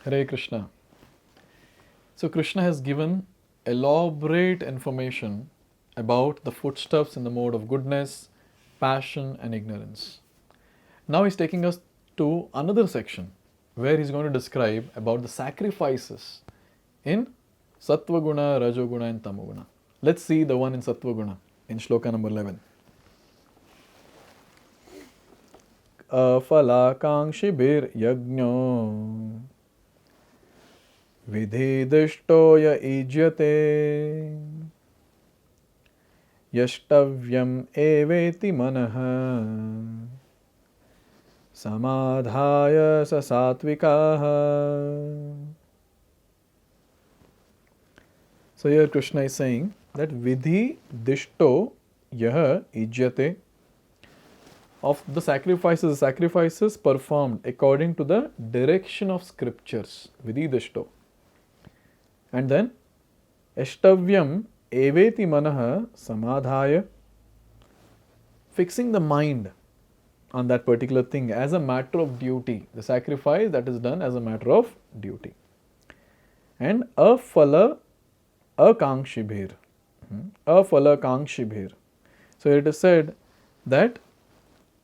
Hare Krishna. So Krishna has given elaborate information about the footsteps in the mode of goodness, passion and ignorance. Now he's taking us to another section where he's going to describe about the sacrifices in Sattva Guna, Rajoguna and Tamoguna. Let's see the one in Sattva Guna in Shloka number 11. Afalakanshibir yajño vidhidishtoya ijyate yashtavyam eveti manaha samadhaya sasatvikaha. So here Krishna is saying that vidhi dishto yah ijyate, of the sacrifices performed according to the direction of scriptures, vidhi dishto. And then ashtavyam eveti manaha samadhaya, fixing the mind on that particular thing as a matter of duty, the sacrifice that is done as a matter of duty. And afala akankshibhir. Afala akankshibhir. So it is said that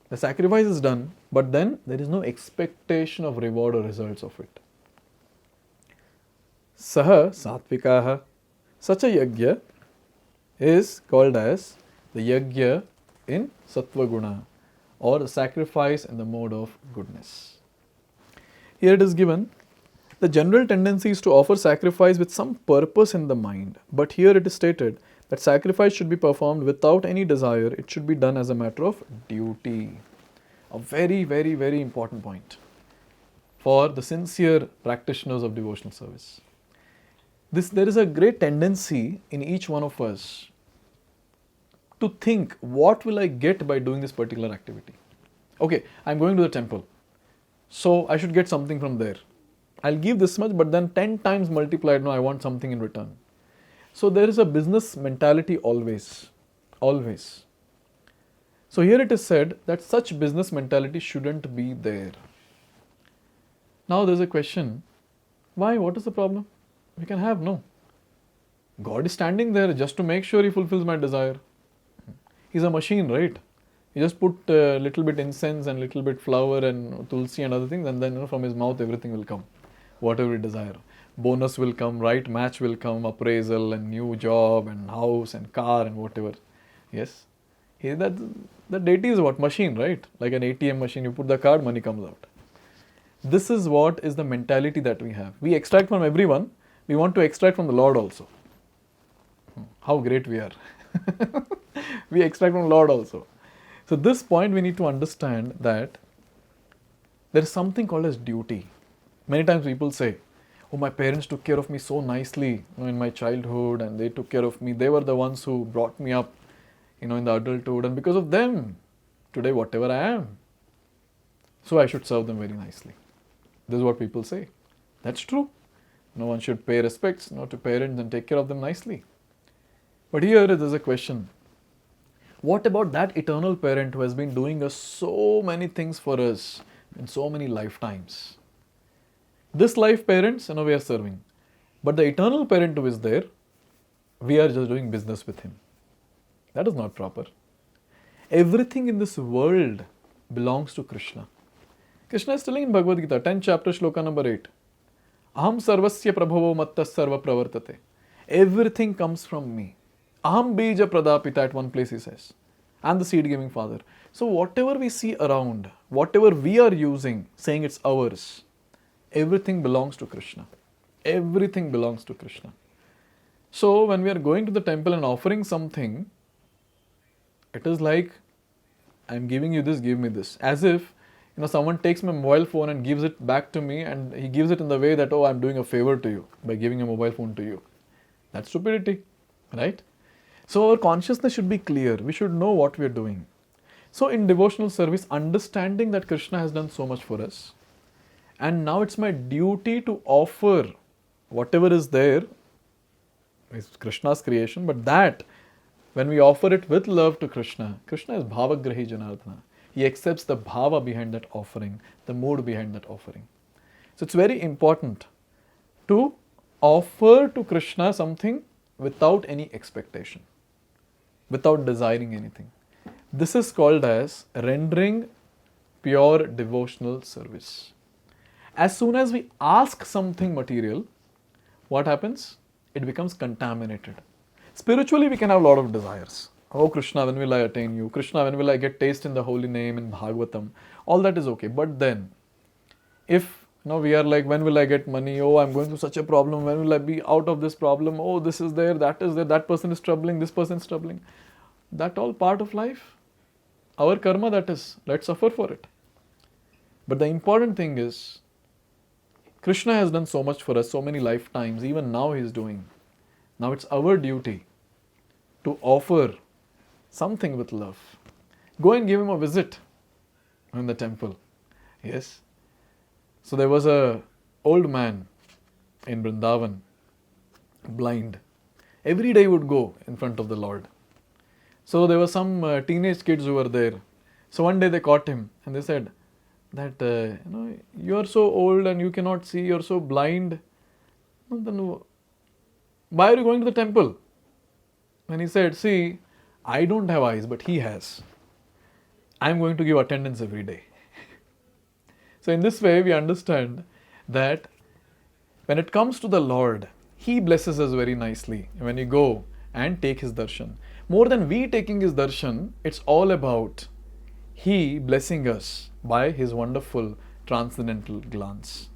the sacrifice is done, but then there is no expectation of reward or results of it. Saha satvikaha. Such a yajna is called as the yajna in Sattva Guna, or the sacrifice in the mode of goodness. Here it is given, the general tendency is to offer sacrifice with some purpose in the mind, but here it is stated that sacrifice should be performed without any desire. It should be done as a matter of duty. A very, very, very important point for the sincere practitioners of devotional service. There is a great tendency in each one of us to think, what will I get by doing this particular activity? Okay, I'm going to the temple, so I should get something from there. I'll give this much, but then 10 times multiplied, no, I want something in return. So there is a business mentality always. Always. So here it is said that such business mentality shouldn't be there. Now there's a question, why? What is the problem? We can have no. God is standing there just to make sure He fulfills my desire. He's a machine, right? You just put a little bit incense and little bit flower and tulsi and other things, and then from His mouth everything will come, whatever we desire. Bonus will come, right match will come, appraisal and new job and house and car and whatever. Yes. The deity is what? Machine, right? Like an ATM machine, you put the card, money comes out. This is what is the mentality that we have. We extract from everyone, we want to extract from the Lord also. How great we are. We extract from Lord also. So this point we need to understand that there is something called as duty. Many times people say, oh, my parents took care of me so nicely in my childhood, and they took care of me. They were the ones who brought me up in the adulthood, and because of them, today whatever I am. So I should serve them very nicely. This is what people say. That's true. No one should pay respects to parents and take care of them nicely. But here there is a question. What about that eternal parent who has been doing us so many things for us in so many lifetimes? This life parents, we are serving. But the eternal parent who is there, we are just doing business with him. That is not proper. Everything in this world belongs to Krishna. Krishna is telling in Bhagavad-gita, 10th chapter, Shloka number 8. Aham sarvasya prabhavo mattas sarva pravartate. Everything comes from me. Aham bija pradapita, at one place he says. I'm the seed giving father. So whatever we see around, whatever we are using, saying it's ours, everything belongs to Krishna. Everything belongs to Krishna. So when we are going to the temple and offering something, it is like, I'm giving you this, give me this. As if, someone takes my mobile phone and gives it back to me, and he gives it in the way that, oh, I'm doing a favor to you by giving a mobile phone to you. That's stupidity, right? So our consciousness should be clear. We should know what we are doing. So in devotional service, understanding that Krishna has done so much for us, and now it's my duty to offer whatever is there, is Krishna's creation, but that when we offer it with love to Krishna, Krishna is bhavagrahi janardana. He accepts the bhava behind that offering, the mood behind that offering. So it's very important to offer to Krishna something without any expectation, without desiring anything. This is called as rendering pure devotional service. As soon as we ask something material, what happens? It becomes contaminated. Spiritually, we can have a lot of desires. Oh Krishna, when will I attain you? Krishna, when will I get taste in the holy name in Bhagavatam? All that is okay. But then, if we are like, when will I get money? Oh, I'm going through such a problem. When will I be out of this problem? Oh, this is there, that is there, that person is troubling, this person is troubling. That all part of life. Our karma, that is. Let's suffer for it. But the important thing is, Krishna has done so much for us, so many lifetimes, even now he is doing. Now it's our duty to offer something with love. Go and give him a visit in the temple. Yes. So there was a old man in Vrindavan, blind. Every day he would go in front of the Lord. So there were some teenage kids who were there. So one day they caught him and they said that, you are so old and you cannot see, you are so blind. Then why are you going to the temple? And he said, see, I don't have eyes, but he has. I am going to give attendance every day. So in this way, we understand that when it comes to the Lord, he blesses us very nicely when we go and take his darshan. More than we taking his darshan, it's all about he blessing us by his wonderful transcendental glance.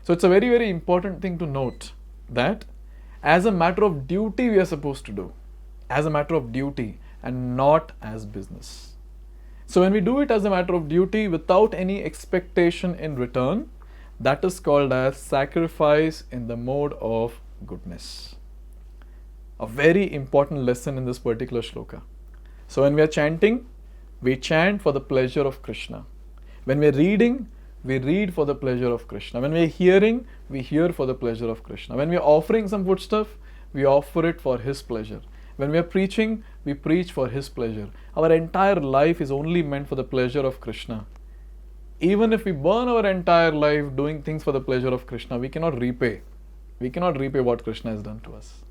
So it's a very, very important thing to note that as a matter of duty we are supposed to do. As a matter of duty and not as business. So when we do it as a matter of duty without any expectation in return, that is called as sacrifice in the mode of goodness. A very important lesson in this particular shloka. So when we are chanting, we chant for the pleasure of Krishna. When we are reading, we read for the pleasure of Krishna. When we are hearing, we hear for the pleasure of Krishna. When we are offering some food stuff, we offer it for his pleasure. When we are preaching, we preach for his pleasure. Our entire life is only meant for the pleasure of Krishna. Even if we burn our entire life doing things for the pleasure of Krishna, we cannot repay. We cannot repay what Krishna has done to us.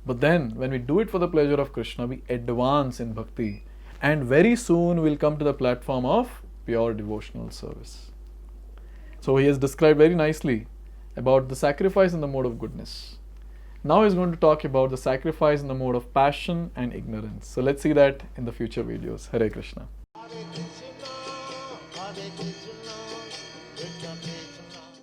But then, when we do it for the pleasure of Krishna, we advance in bhakti. And very soon we'll come to the platform of pure devotional service. So he has described very nicely about the sacrifice in the mode of goodness. Now he's going to talk about the sacrifice in the mode of passion and ignorance. So let's see that in the future videos. Hare Krishna. Hare Krishna, Hare Krishna, Krishna